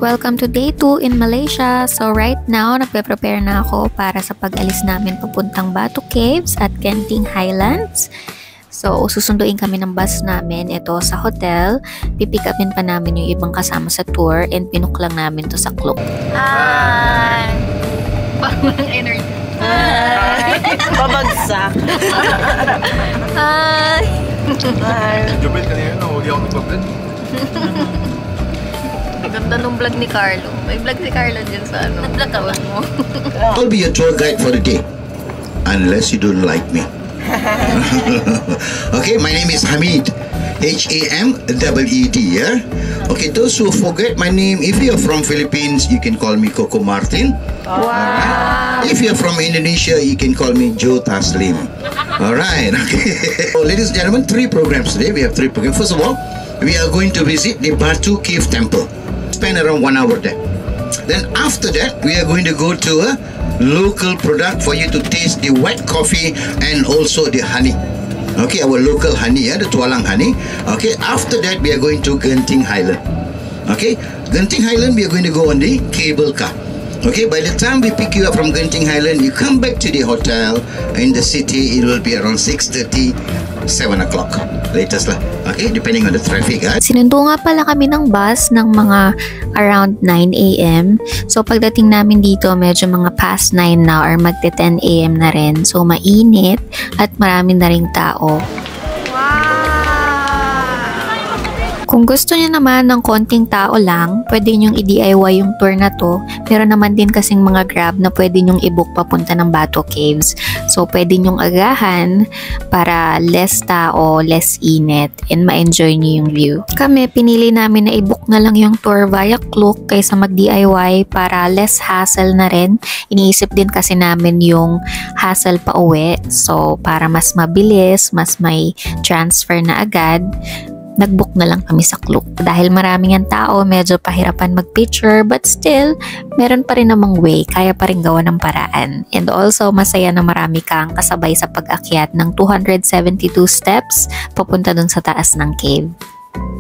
Welcome to day 2 in Malaysia. So right now, nagpe-prepare na ako para sa pag-alis namin papuntang Batu Caves at Genting Highlands. So susunduin kami ng bus namin ito sa hotel. Pipick upin pa namin yung ibang kasama sa tour and pinook lang namin to sa Klook. Hi! Parang energy. Hi! Babagsak. Hi! Hi! Jobel kanina, nahuli ako ng babel. Ganda nung vlog ni Carlo. May vlog si Carlo dyan sa ano. Nag-vlog ka ba mo? I'll be your tour guide for the day. Unless you don't like me. Okay, my name is Hamid. H-A-M-E-D, yeah? Okay, those who forget my name, if you're from Philippines, you can call me Coco Martin. Wow! Alright. If you're from Indonesia, you can call me Joe Taslim. Alright, okay. So, ladies and gentlemen, 3 programs today. We have 3 programs. First of all, we are going to visit the Batu Cave Temple. Spend around 1 hour there. Then after that, we are going to go to a local product for you to taste the white coffee and also the honey. Okay, our local honey, the Tualang honey. Okay, after that, we are going to Genting Highland. Okay, Genting Highland, we are going to go on the cable car. Okay, by the time we pick you up from Genting Highland, you come back to the hotel in the city. It will be around 6:30, 7 o'clock. Latest lah. Okay, depending on the traffic. Sinundo nga pala kami ng bus ng mga around 9 a.m. So pagdating namin dito, medyo mga past 9 na or magte 10 a.m. na rin. So mainit at marami na ring tao. Kung gusto niyo naman ng konting tao lang, pwede niyong i-DIY yung tour na to. Meron naman din kasing mga Grab na pwede niyong i-book papunta ng Batu Caves. So, pwede niyong agahan para less tao, less init, and ma-enjoy niyo yung view. Kami, pinili namin na i-book na lang yung tour via Klook kaysa mag-DIY para less hassle na rin. Iniisip din kasi namin yung hassle pa uwi. So, para mas mabilis, mas may transfer na agad, nag-book na lang kami sa Klook. Dahil maraming ang tao, medyo pahirapan mag-picture, but still, meron pa rin namang way, kaya pa rin gawa ng paraan. And also, masaya na marami kang kasabay sa pag-akyat ng 272 steps papunta dun sa taas ng cave.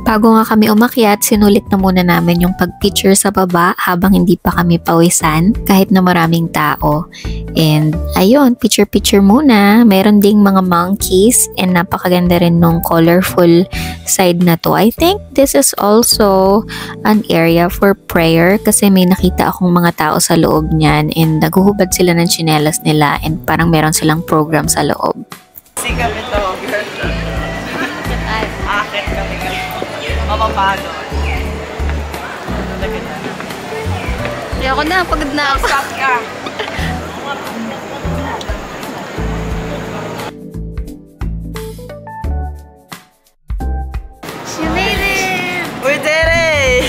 Bago nga kami umakyat, sinulit na muna namin yung pag-picture sa baba habang hindi pa kami pawisan kahit na maraming tao. And ayun, picture-picture muna. Meron ding mga monkeys and napakaganda rin nung colorful side na to. I think this is also an area for prayer kasi may nakita akong mga tao sa loob niyan and naghuhubad sila ng tsinelas nila and parang meron silang program sa loob. Sige kami to, girl. Akit kami girl. Mapapagod. Ayoko na, pagod na ako. Stop ka. She made it! We did it!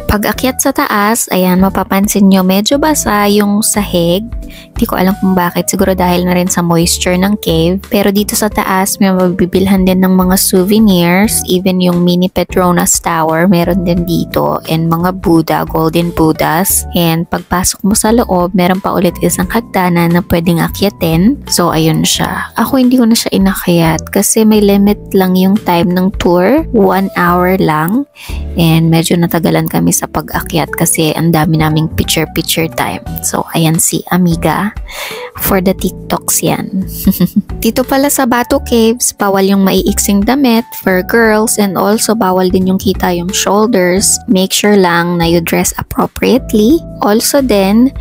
Pag-akyat sa taas, ayan, mapapansin nyo medyo basa yung sahig. Hindi ko alam kung bakit. Siguro dahil na rin sa moisture ng cave. Pero dito sa taas, may mabibilhan din ng mga souvenirs. Even yung mini Petronas Tower, meron din dito. And mga Buddha, golden Buddhas. And pagpasok mo sa loob, meron pa ulit isang hagdanan na pwedeng akyatin. So, ayun siya. Ako hindi ko na siya inakyat kasi may limit lang yung time ng tour. 1 hour lang. And medyo natagalan kami sa pag-akyat kasi ang dami naming picture-picture time. So, ayan si Amiga. For the TikToks yan. Dito pala sa Batu Caves, bawal yung maiiksing damit for girls and also bawal din yung kita yung shoulders. Make sure lang na you dress appropriately. Also then,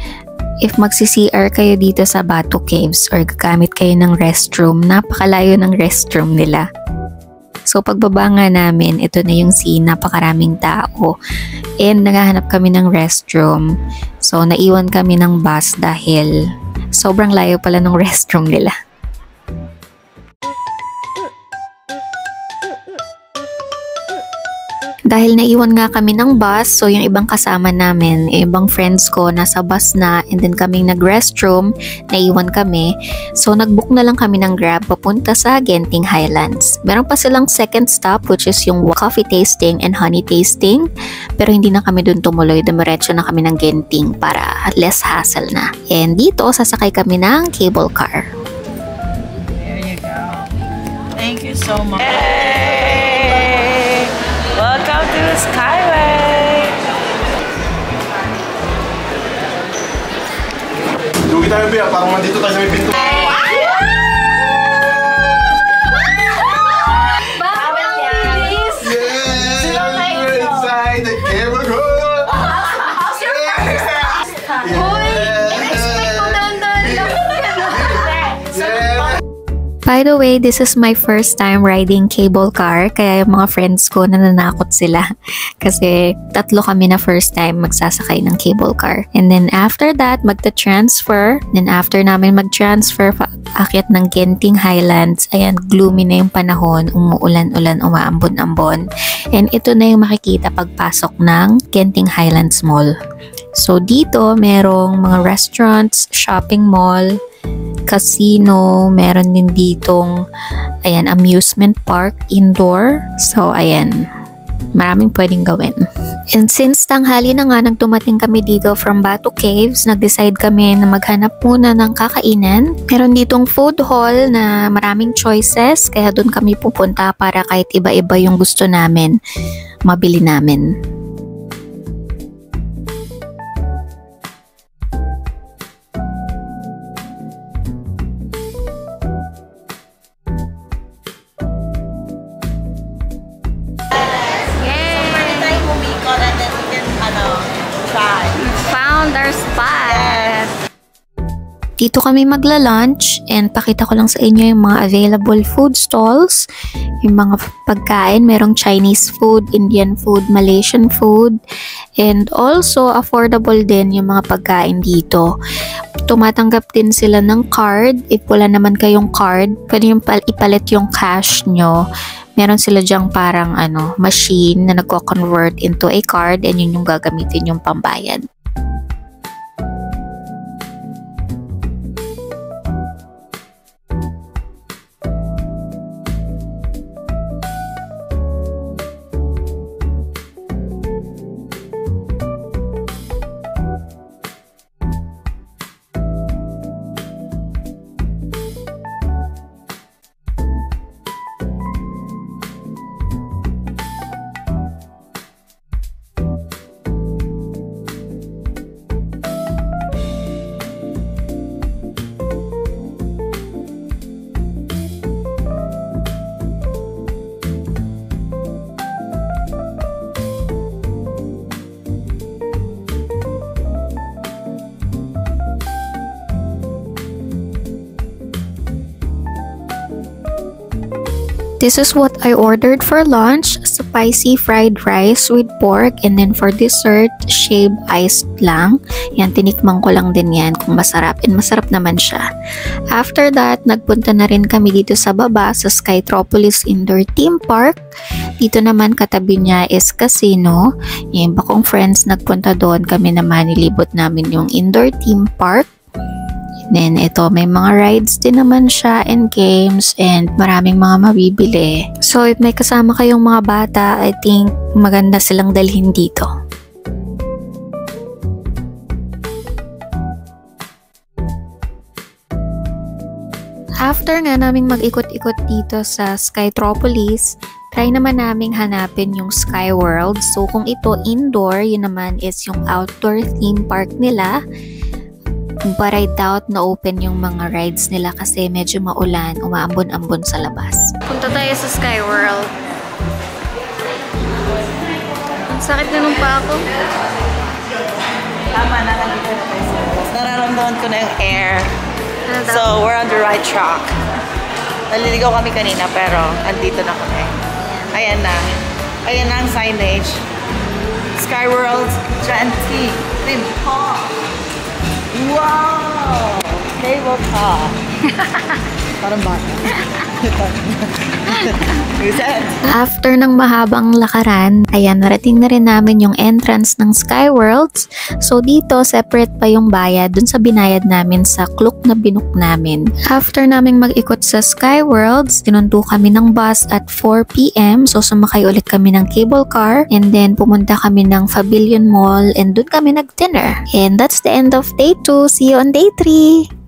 if magsi-CR kayo dito sa Batu Caves or gagamit kayo ng restroom, napakalayo ng restroom nila. So pagbaba nga namin, ito na yung scene, napakaraming tao. And naghahanap kami ng restroom. So naiwan kami ng bus dahil sobrang layo pala ng restroom nila. Dahil naiwan nga kami ng bus, so yung ibang kasama namin, yung ibang friends ko nasa bus na and then kaming nag-restroom, naiwan kami. So nag-book na lang kami ng Grab papunta sa Genting Highlands. Meron pa silang second stop which is yung coffee tasting and honey tasting. Pero hindi na kami dun tumuloy, dumiretso na kami ng Genting para less hassle na. And dito, sasakay kami ng cable car. There you go. Thank you so much. Hey! Welcome to Skyway! tayo, Bea. Parang nandito tayo sa may pinto. By the way, this is my first time riding cable car, kaya yung mga friends ko nananakot sila kasi tatlo kami na first time magsasakay ng cable car. And then after that, magta-transfer. Then after namin mag-transfer, aakyat ng Genting Highlands. Ayan, gloomy na yung panahon, umuulan-ulan, umaambon-ambon. And ito na yung makikita pagpasok ng Genting Highlands Mall. So dito, merong mga restaurants, shopping mall, casino, meron din ditong ayan, amusement park indoor. So ayan, maraming pwedeng gawin. And since tanghali na nga nang dumating kami dito from Batu Caves, nag-decide kami na maghanap muna ng kakainan. Meron ditong food hall na maraming choices, kaya doon kami pupunta para kahit iba-iba yung gusto namin, mabili namin. Found our spot. Dito kami magla-lunch and pakita ko lang sa inyo yung mga available food stalls. Yung mga pagkain, merong Chinese food, Indian food, Malaysian food, and also affordable din yung mga pagkain dito. Tumatanggap din sila ng card. If wala naman kayong card, pwede yung ipalit yung cash nyo. Meron sila dyang parang machine na nagko-convert into a card and yun yung gagamitin yung pambayad. This is what I ordered for lunch, spicy fried rice with pork, and then for dessert, shaved iced lang. Yan, tinikman ko lang din yan kung masarap, and masarap naman siya. After that, nagpunta na rin kami dito sa baba sa Skytropolis Indoor Theme Park. Dito naman katabi niya is casino. Yung iba kong friends nagpunta doon, kami naman nilibot namin yung indoor theme park. Then, ito, may mga rides din naman siya and games and maraming mga mabibili. So, if may kasama kayong mga bata, I think maganda silang dalhin dito. After nga naming mag-ikot-ikot dito sa Skytropolis, try naman naming hanapin yung Sky World. So, kung ito indoor, yun naman is yung outdoor theme park nila. But I doubt na open yung mga rides nila kasi medyo maulan, umaambon-ambon sa labas. Punta tayo sa Sky World. Ang sakit na nung pa ako. Tama na, nandito na tayo sa labas. Nararamdaman ko na yung air. So, we're on the right track. Naliligaw kami kanina pero andito na kami. Ayan na. Ayan na ang signage. Sky World Genting Theme Park. Wow! Cable car. Parang bata. After ng mahabang lakaran, ayan, narating na rin namin yung entrance ng Sky Worlds. So dito, separate pa yung bayad dun sa binayad namin sa Klook na binook namin. After naming mag-ikot sa Sky Worlds, tinundo kami ng bus at 4 PM. So sumakay ulit kami ng cable car and then pumunta kami ng Pavilion Mall and dun kami nag-dinner. And that's the end of day 2. See you on day 3!